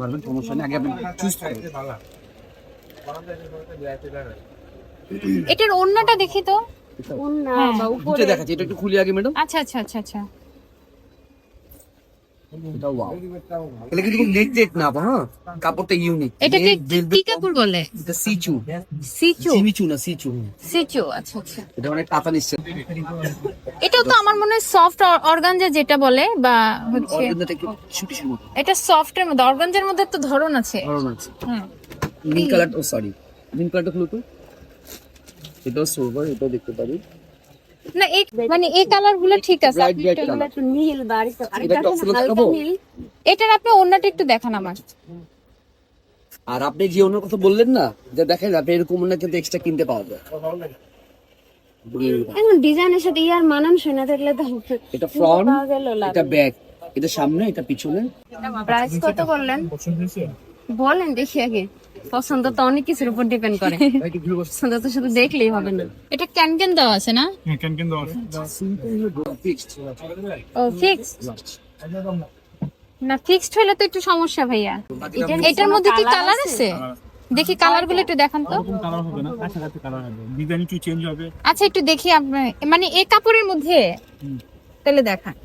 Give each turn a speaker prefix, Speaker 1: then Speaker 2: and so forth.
Speaker 1: পারবেন, সমস্যা নেই। আগে আপনি চুজ করুন।
Speaker 2: এটার ওড়নাটা দেখি তো।
Speaker 3: ওন্না
Speaker 2: হ্যাঁ।
Speaker 3: বা
Speaker 1: দুটো
Speaker 3: উপরে
Speaker 1: দেখাচ্ছি, এটা একটু খুলি আগে ম্যাডাম।
Speaker 2: আচ্ছা আচ্ছা আচ্ছা আচ্ছা।
Speaker 1: এটা ওয়াও, এটা কিন্তু নেট নেট না আপা, হ্যাঁ কাপড়টা ইউনিক।
Speaker 2: এটাকে কি কাপড় বলে?
Speaker 1: এটা সিচু,
Speaker 2: সিচু।
Speaker 1: সিমিচু না সিচু।
Speaker 2: সিচু, আচ্ছা আচ্ছা।
Speaker 1: এটা অনেক কাঁথা নিচ্ছে।
Speaker 2: এটাও তো আমার মনে হয় সফট অর্গানজা যেটা বলে, বা হচ্ছে
Speaker 1: অর্গানজাটা একটু সুতির মতো
Speaker 2: এটা সফটের মধ্যে, অর্গানজার মধ্যে তো ধরন আছে।
Speaker 1: ধরন আছে।
Speaker 2: হুম।
Speaker 1: মিন কালার, ও সরি, মিন কালারটা খুলো তো। এটাও সিলভার, এটাও দেখতে পারি।
Speaker 2: না এই মানে এই কালার গুলো ঠিক আছে।
Speaker 1: Bright bright colour.
Speaker 3: একটু নীল বাড়ি তো
Speaker 1: এটা
Speaker 3: আরেকটা
Speaker 1: টপসগুলো
Speaker 3: হালকা
Speaker 1: দেখাবো?
Speaker 3: নীল।
Speaker 2: এটার আপনি ওড়নাটা একটু দেখান আমার।
Speaker 1: আর আপনি যে ওনার কথা বললেন না, যে দেখেন আপনি এরকম না কিন্তু এক্সট্রা কিনতে পাওয়া যায়।
Speaker 3: এখন ডিজাইনের সাথে ইয়ার মানানসই না দেখলে তো
Speaker 1: এটা ফ্রন্ট,
Speaker 3: পাওয়া গেল লাগে।
Speaker 1: এটা ব্যাক, এটা সামনে, এটা পিছনে।
Speaker 2: প্রাইস কত বললেন?
Speaker 3: বলেন দেখি আগে, পছন্দ তো অনেক কিছুর উপর ডিপেন্ড করে। পছন্দ তো শুধু দেখলেই হবে না।
Speaker 2: এটা ক্যান দেওয়া আছে না?
Speaker 1: ফিক্সড।
Speaker 2: ও ফিক্সড। না ফিক্সড হলে তো একটু সমস্যা ভাইয়া। এটার মধ্যে কি কালার আছে? দেখি কালার গুলো একটু দেখান তো।
Speaker 4: কালার হবে না, কাছাকাছি কালার হবে, ডিজাইন একটু চেঞ্জ হবে।
Speaker 2: আচ্ছা একটু দেখি আপনার, মানে এই কাপড়ের মধ্যে তাহলে দেখান।